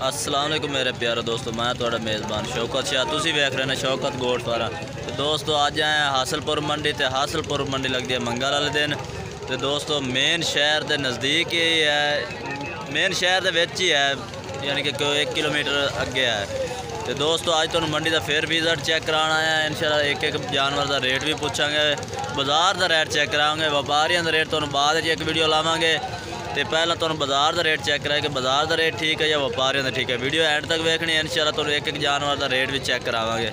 अस्सलाम वालेकुम मेरे प्यारे दोस्तों, मैं थोड़ा मेज़बान शौकत शाह। तुसी वेख रहे हैं शौकत गोट वाला। तो दोस्तों अज आए हासलपुर मंडी। तो हासलपुर मंडी लगती है मंगल वाले दिन। तो दोस्तों मेन शहर के नज़दीक ही है, मेन शहर के विच ही है, यानी कि 1 किलोमीटर अगे है। तो दोस्तों अज तुहानू मंडी का फिर विजिट चेक कराना है। इंशाल्लाह एक एक जानवर का रेट भी पूछांगे, बाजार का रेट चेक कराएंगे, व्यापारियों का रेट तुहानू बाद एक वीडियो लावांगे। तो पहला तुहानू बाजार का रेट चेक कराए कि बाजार का रेट ठीक है या व्यापारियों का ठीक है। वीडियो एंड तक देखनी है, इंशाल्लाह तुहानू एक एक जानवर का रेट भी चेक करावांगे।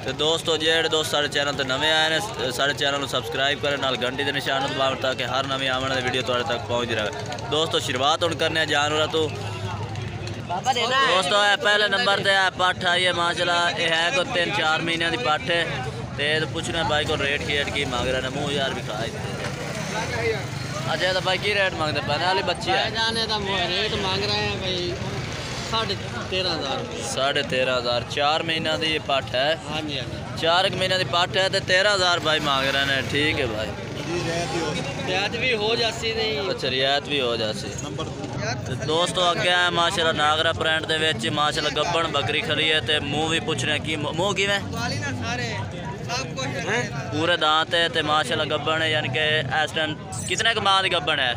तो दोस्तों जेडे दोस्त सारे चैनल पर नवे आए हैं, सारे चैनल को सबसक्राइब करें, नाल घंटी के निशान दबाएं ताकि हर नवी आने वाली वीडियो तुहाडे तक पहुँच रहे। दोस्तों शुरुआत हम करने जानवर तो दोस्तों पहले नंबर पर है पट्ठ आई है माशाल्लाह। यह है कोई 3-4 महीने की पट्ठ है। तो पूछना भाई को रेट की मांग रहे हैं, मुँह यार भी खाए। अच्छा तो भाई की रेट मांगते पहले वाली बच्ची है? जाने का रेट मांग रहे हैं भाई 13,500। 13,500 4 महीना की पट्ठ है। हाँ जी 4 महीने की पट्ठ है तो 13,000 भाई मांग रहे हैं। ठीक है भाई, रियायत भी हो जाती नहीं। अच्छा रियायत भी हो जाती। तो दोस्तों अगे है माशाल्लाह नागरा प्रिंट दे विच माशाल्लाह गब्बन बकरी खड़ी है। तो मुँह भी पूछने की मुँह किवें पूरे दांत है। तो माशाल्लाह गब्बन है, यानी कि इस टाइम कितने के माह की गब्बन है?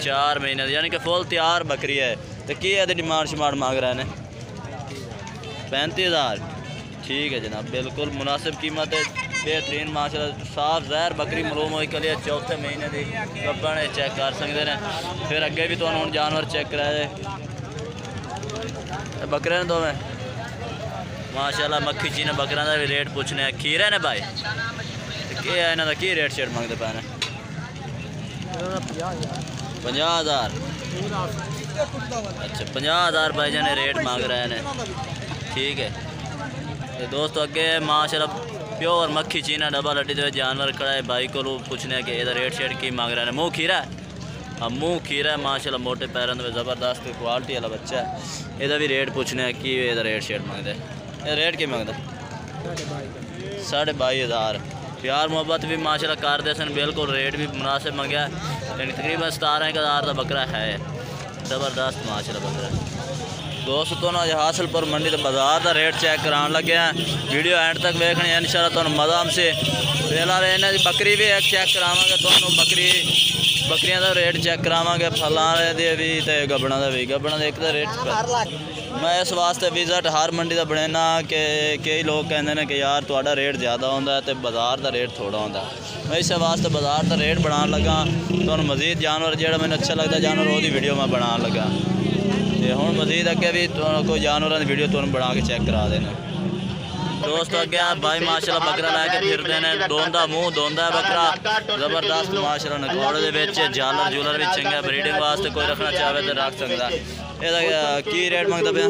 4 महीने, यानी कि फुल तैयार बकरी है। तो की है डिमांड शिमांड मांग रहे हैं? 35,000। ठीक है जनाब, बिल्कुल मुनासिब कीमत है, बेहतरीन माशाल्लाह साफ जहर बकरी मलूम हो के लिए 4थे महीने की गब्बन है, चेक कर सकते हैं। फिर अगे भी तो जानवर चेक कराए बकरे ने दोवें माशाल्लाह मक्खी चीने बकरा का भी रेट पूछने खीरे ने भाई। क्या है इन्हों का की रेट शेट मंगते पे? 50,000। अच्छा 50,000 भाई जाने रेट मांग रहे हैं। ठीक है तो दोस्तों अगे माशाल्लाह प्योर मक्खी चीना डबल हड्डी दे जानवर खड़ा है। भाई को पूछने कि यदा रेट शेट की मांग रहे हैं। मुँह खीरा है? हाँ मुँह खीरा है माशाल्लाह, मोटे पैरों में ज़बरदस्त क्वालिटी वाला बच्चा है। यदा भी रेट पूछने कि यदा रेट शेट मंगते। ये रेट की मंगता? 22,500। प्यार मोहब्बत भी माशाल्लाह करते सन, बिल्कुल रेट भी मुनासिब मंगया। यानी तकरीबन 17,000 का बकरा है। ज़बरदस्त माशाल्लाह बकरा। दोस्तों तो अज हासलपुर मंडी तो बाजार का रेट चेक कराने लगे हैं। वीडियो एंड तक देखनी है, इंशाल्लाह तुहानू मज़ा हमसे। फिलहाल इन्हों की बकरी भी एक चेक करावांगे, तुहानू बकरियां का रेट चेक करावांगे, फलां दे भी तो गब्बना का भी। गब्बना का एक तो रेट मैं इस वास्ते विजिट हर मंडी का बनेना कि कई लोग कहते हैं कि यार तुहाडा रेट ज़्यादा होंदा है तो बाजार का रेट थोड़ा होंदा। मैं इस वास्ते बाजार का रेट बनाने लगा। तो मजीद जानवर जो मैंने अच्छा लगता जानवर वो वीडियो मैं बनाने लगा। तो हुण मजीद अगे भी कोई जानवरों की वीडियो तुहानू बना के चेक करा देना। दोस्तों अगे भाई माशाल्लाह बकरा लैके फिरते हैं। दोंदा मुँह दोंदा बकरा जबरदस्त माशाल्लाह नकौड़े के झालर झूलर भी चंगा, ब्रीडिंग वास्ते कोई रखना चाहे तो रख सकता। यदा की रेट मंगता पे?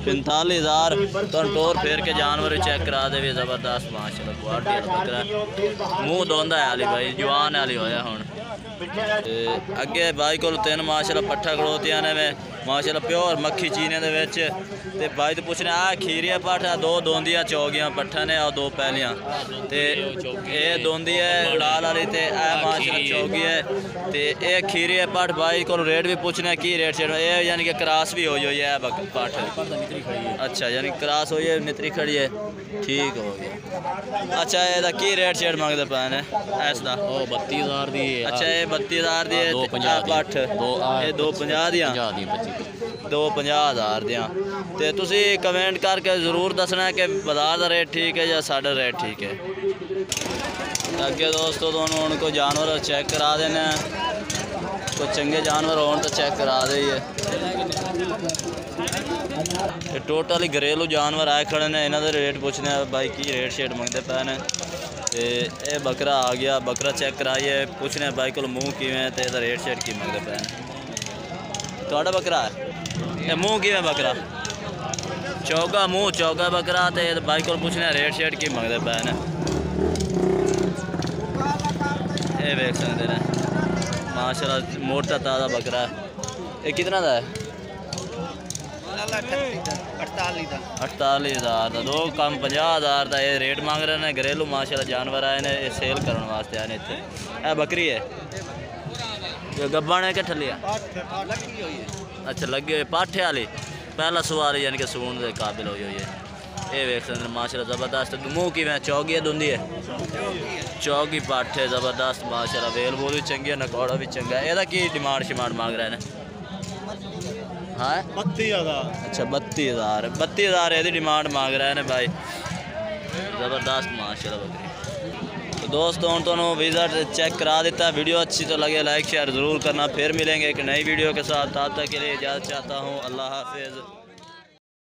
45,000। तो टोर फेर के जानवर भी चेक करा दे भी जबरदस्त माशाल्लाह क्वालिटी बकरा। मुँह दोंदा है हाली भाई, जवान हाली होया हुण। अगे भाई को 3 माशाल्लाह पट्ठा खड़ोतियां ने में माशाल्लाह प्योर मक्खी चीने दे विच। ते भाई तो पूछने आ खीरिया पट्ठ 2 दोंदियां चौगियां पट्ठा ने और 2 पहलियां। ते ये दोंदी है लाल वाली ते ए माशाल्लाह चौगी है। ते ये खीरिया पट्ठ भाई को रेट भी पूछने की रेट शेट ये, यानी कि क्रॉस भी हो है पट्ठ। अच्छा यानी क्रॉस हो है, नितरी खड़ी है। ठीक हो गया। अच्छा ये की रेट शेट मंगते पे ने इसका? 32,000 दी। अच्छा ये 32,000 दी है पट्ठ। ये 250 दियां 250,000 दियां। तो तुसी कमेंट करके ज़रूर दसना कि बाजार का रेट ठीक है या साढ़ा रेट ठीक है। अगे दोस्तों तुहानू हुण कोई जानवर चेक करा देने, कोई चंगे जानवर हो तो चेक करा दे। टोटल ही घरेलू जानवर आए खड़े ने, इन्हों रेट पूछने भाई की रेट शेट मंगते पे ने। तो ये बकरा आ गया, बकरा चेक कराइए, पूछने भाई को मुँह किवें तो यदा रेट शेट की मंगते पे। थोड़ा बकरा है ये मुँह किवें बकरा? चौगा मुँह चौगा बकरा। तो भाई को पूछने रेट शेट की मंगते पे ने। ये देख सकते हैं माशाल्लाह मोटा ताज़ा बकरा है। ये कितना का है? 48,000 का। 2 कम 50,000 का ये रेट मांग रहे हैं। घरेलू माशाल्लाह जानवर आए ने, सेल करने वास्ते आए इतने। यह बकरी है जो गब्बन है कि ठलिया? अच्छा लगे हुए पाठे वाली पहला सवाल यानी कि सून के काबिल हुई है। ये वेख सकते माशाल्लाह ज़बरदस्त मुँह की मैं चौगी दूंदी है चौगी पाठे ज़बरदस्त माशाल्लाह वेल बोल भी चंगी है नकौड़ा भी चंगा है। यदा की डिमांड शिमांड मांग रहे हैं? हाँ 32,000। अच्छा 32,000 यदि डिमांड मांग रहे हैं भाई ज़बरदस्त माशाल्लाह बकरी। तो दोस्तों तो विज़िट चेक करा देता है। वीडियो अच्छी तो लगे लाइक शेयर ज़रूर करना। फिर मिलेंगे एक नई वीडियो के साथ। तब तक के लिए इजाज़त चाहता हूँ। अल्लाह हाफिज़।